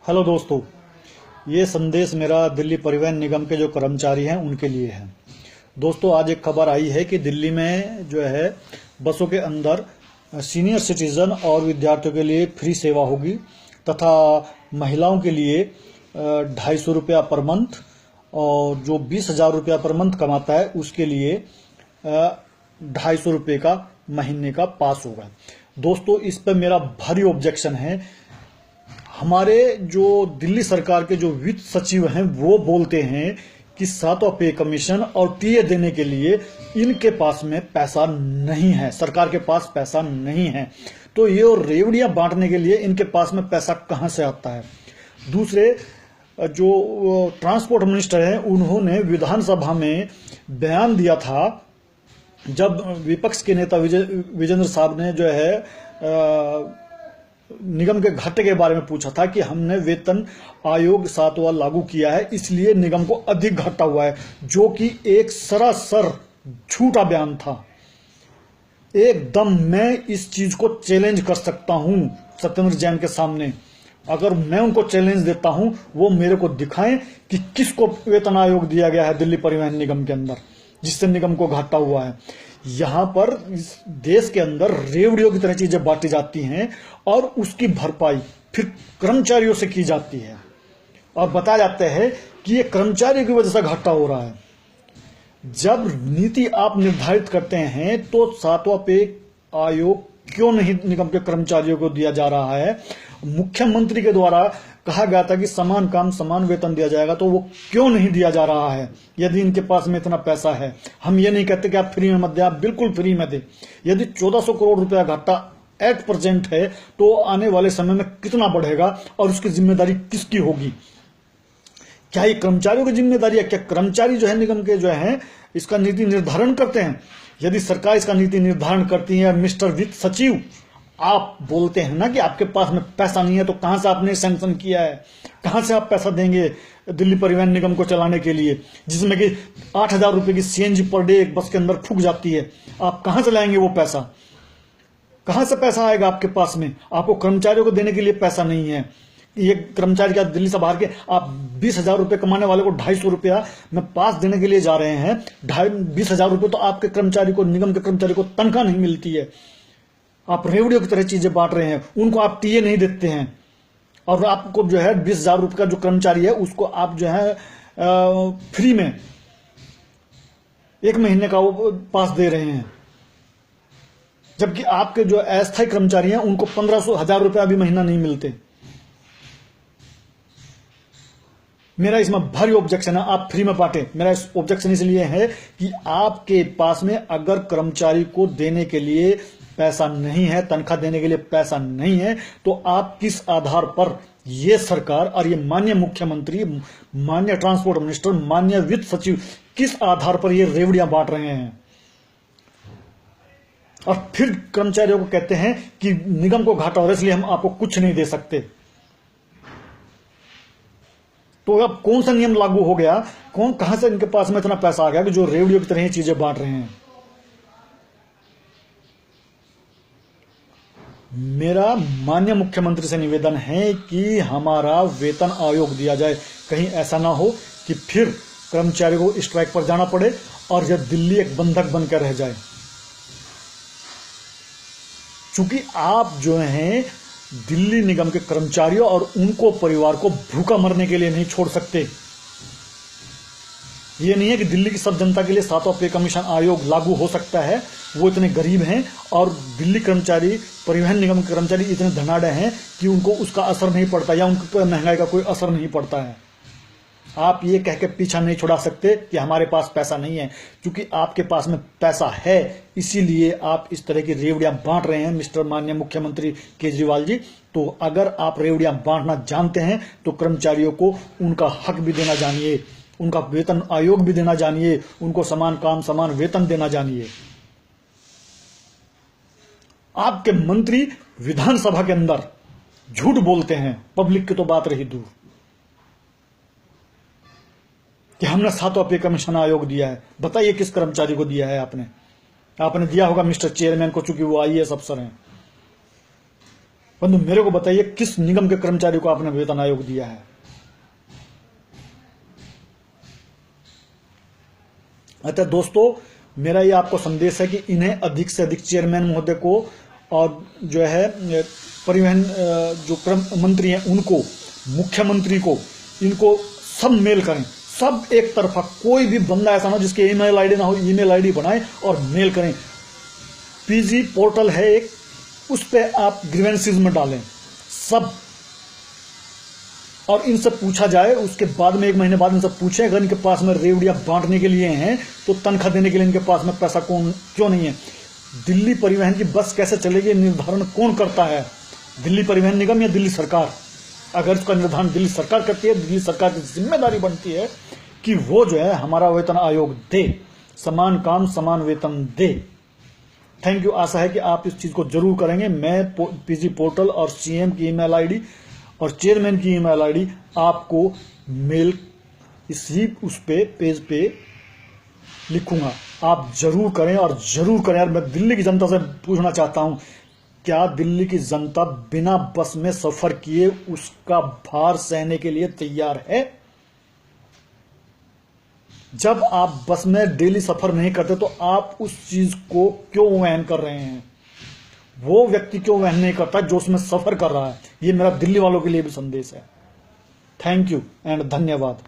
Hello दोस्तों, ये संदेश मेरा दिल्ली परिवहन निगम के जो कर्मचारी हैं उनके लिए है। दोस्तों, आज एक खबर आई है कि दिल्ली में जो है बसों के अंदर सीनियर सिटीजन और विद्यार्थियों के लिए फ्री सेवा होगी तथा महिलाओं के लिए 250 रुपया पर मंथ और जो 20,000 रुपया पर मंथ कमाता है उसके लिए 250 रुपये का महीने का पास होगा। दोस्तों, इस पर मेरा भारी ऑब्जेक्शन है। हमारे जो दिल्ली सरकार के जो वित्त सचिव हैं वो बोलते हैं कि 7वां पे कमीशन और टीए देने के लिए इनके पास में पैसा नहीं है, सरकार के पास पैसा नहीं है। तो ये रेवड़ियां बांटने के लिए इनके पास में पैसा कहां से आता है। दूसरे जो ट्रांसपोर्ट मिनिस्टर हैं उन्होंने विधानसभा में बयान दिया था, जब विपक्ष के नेता विजेंद्र साहब ने जो है निगम के घाटे के बारे में पूछा था कि हमने वेतन आयोग 7वां लागू किया है इसलिए निगम को अधिक घाटा हुआ है, जो कि एक सरासर झूठा बयान था। एकदम मैं इस चीज को चैलेंज कर सकता हूं सत्येंद्र जैन के सामने। अगर मैं उनको चैलेंज देता हूं, वो मेरे को दिखाएं कि किसको वेतन आयोग दिया गया है दिल्ली परिवहन निगम के अंदर जिससे निगम को घाटा हुआ है। यहां पर इस देश के अंदर रेवड़ियों की तरह चीजें बांटी जाती हैं और उसकी भरपाई फिर कर्मचारियों से की जाती है और बताया जाता है कि ये कर्मचारियों की वजह से घाटा हो रहा है। जब नीति आप निर्धारित करते हैं तो 7वां पे आयोग क्यों नहीं निगम के कर्मचारियों को दिया जा रहा है। मुख्यमंत्री के द्वारा कहा गया था कि समान काम समान वेतन दिया जाएगा, तो वो क्यों नहीं दिया जा रहा है यदि इनके पास में इतना पैसा है। हम ये नहीं कहते कि आप फ्री में मत दें, आप बिल्कुल फ्री में दें। यदि 1400 करोड़ रुपया घाटा 8% है तो आने वाले समय में कितना बढ़ेगा और उसकी जिम्मेदारी किसकी होगी। क्या ये कर्मचारियों की जिम्मेदारी है? क्या कर्मचारी जो है निगम के जो है इसका नीति निर्धारण करते हैं? यदि सरकार इसका नीति निर्धारण करती है, मिस्टर वित्त सचिव आप बोलते हैं ना कि आपके पास में पैसा नहीं है, तो कहां से आपने सैंक्शन किया है? कहां से आप पैसा देंगे दिल्ली परिवहन निगम को चलाने के लिए, जिसमें कि 8,000 रुपए की सीएनजी पर डे एक बस के अंदर फूक जाती है? आप कहां से लाएंगे वो पैसा? कहां से पैसा आएगा आपके पास में? आपको कर्मचारियों को देने के लिए पैसा नहीं है। ये कर्मचारी का दिल्ली से बाहर के आप 20,000 रुपए कमाने वाले को 250 रुपया में पास देने के लिए जा रहे हैं। 20,000 रुपए तो आपके कर्मचारी को, निगम के कर्मचारी को तनख्वाह नहीं मिलती है। आप रेवड़ियों की तरह चीजें बांट रहे हैं, उनको आप टीए नहीं देते हैं और आपको जो है 20,000 रुपए का जो कर्मचारी है उसको आप जो है फ्री में 1 महीने का वो पास दे रहे हैं, जबकि आपके जो अस्थायी कर्मचारी हैं उनको 1500-1000 रुपया भी महीना नहीं मिलते। मेरा इसमें भारी ऑब्जेक्शन है, आप फ्री में बांटे। मेरा ऑब्जेक्शन इसलिए है कि आपके पास में अगर कर्मचारी को देने के लिए पैसा नहीं है, तनख्वाह देने के लिए पैसा नहीं है, तो आप किस आधार पर ये सरकार और ये माननीय मुख्यमंत्री, माननीय ट्रांसपोर्ट मिनिस्टर, माननीय वित्त सचिव किस आधार पर ये रेवड़ियां बांट रहे हैं और फिर कर्मचारियों को कहते हैं कि निगम को घाटा हो रहा है इसलिए हम आपको कुछ नहीं दे सकते। तो अब कौन सा नियम लागू हो गया? कहां से इनके पास में इतना पैसा आ गया कि जो रेवड़ियों की तरह ही चीजें बांट रहे हैं? मेरा माननीय मुख्यमंत्री से निवेदन है कि हमारा वेतन आयोग दिया जाए। कहीं ऐसा ना हो कि फिर कर्मचारियों को स्ट्राइक पर जाना पड़े और यह दिल्ली एक बंधक बनकर रह जाए। चूंकि आप जो हैं दिल्ली निगम के कर्मचारियों और उनको परिवार को भूखा मरने के लिए नहीं छोड़ सकते। ये नहीं है कि दिल्ली की सब जनता के लिए 7वां पे कमीशन आयोग लागू हो सकता है, वो इतने गरीब हैं और दिल्ली कर्मचारी, परिवहन निगम के कर्मचारी इतने धनाढ़ हैं कि उनको उसका असर नहीं पड़ता या उनको महंगाई का कोई असर नहीं पड़ता है। आप ये कह के पीछा नहीं छुड़ा सकते कि हमारे पास पैसा नहीं है, क्योंकि आपके पास में पैसा है इसीलिए आप इस तरह की रेवड़ियां बांट रहे हैं मिस्टर माननीय मुख्यमंत्री केजरीवाल जी। तो अगर आप रेवड़ियां बांटना जानते हैं तो कर्मचारियों को उनका हक भी देना जानिए, उनका वेतन आयोग भी देना जानिए, उनको समान काम समान वेतन देना जानिए। आपके मंत्री विधानसभा के अंदर झूठ बोलते हैं, पब्लिक की तो बात रही दूर, कि हमने 7वां पे कमीशन आयोग दिया है। बताइए किस कर्मचारी को दिया है आपने? आपने दिया होगा मिस्टर चेयरमैन को, चूंकि वो आईएएस अफसर हैं। बंधु मेरे को बताइए किस निगम के कर्मचारी को आपने वेतन आयोग दिया है? अतः दोस्तों मेरा ये आपको संदेश है कि इन्हें अधिक से अधिक चेयरमैन महोदय को और जो है परिवहन जो मंत्री हैं उनको, मुख्यमंत्री को, इनको सब मेल करें, सब एक तरफा। कोई भी बंदा ऐसा ना हो जिसके ईमेल आईडी ना हो, ईमेल आईडी बनाएं और मेल करें। पीजी पोर्टल है एक, उस पे आप ग्रीवेंसेस में डालें सब, और इनसे पूछा जाए। उसके बाद में 1 महीने बाद इनसे पूछें अगर इनके पास में रेवड़ियां बांटने के लिए हैं तो तनख्वाह देने के लिए इनके पास में पैसा क्यों नहीं है? दिल्ली परिवहन की बस कैसे चलेगी निर्धारण कौन करता है? दिल्ली परिवहन निगम या दिल्ली सरकार? अगर इसका निर्धारण दिल्ली सरकार करती है, दिल्ली सरकार की जिम्मेदारी बनती है कि वो जो है हमारा वेतन आयोग दे, समान काम समान वेतन दे। Thank you. आशा है कि आप इस चीज को जरूर करेंगे। मैं पीजी पोर्टल और सीएम की ईमेल आईडी और चेयरमैन की ईमेल आईडी आपको मेल इसी उस पे पेज पे लिखूंगा। आप जरूर करें और जरूर करें। यार मैं दिल्ली की जनता से पूछना चाहता हूं, क्या दिल्ली की जनता बिना बस में सफर किए उसका भार सहने के लिए तैयार है? जब आप बस में डेली सफर नहीं करते तो आप उस चीज को क्यों वहन कर रहे हैं? वो व्यक्ति क्यों वहन नहीं करता जो उसमें सफर कर रहा है? ये मेरा दिल्ली वालों के लिए भी संदेश है। थैंक यू एंड धन्यवाद।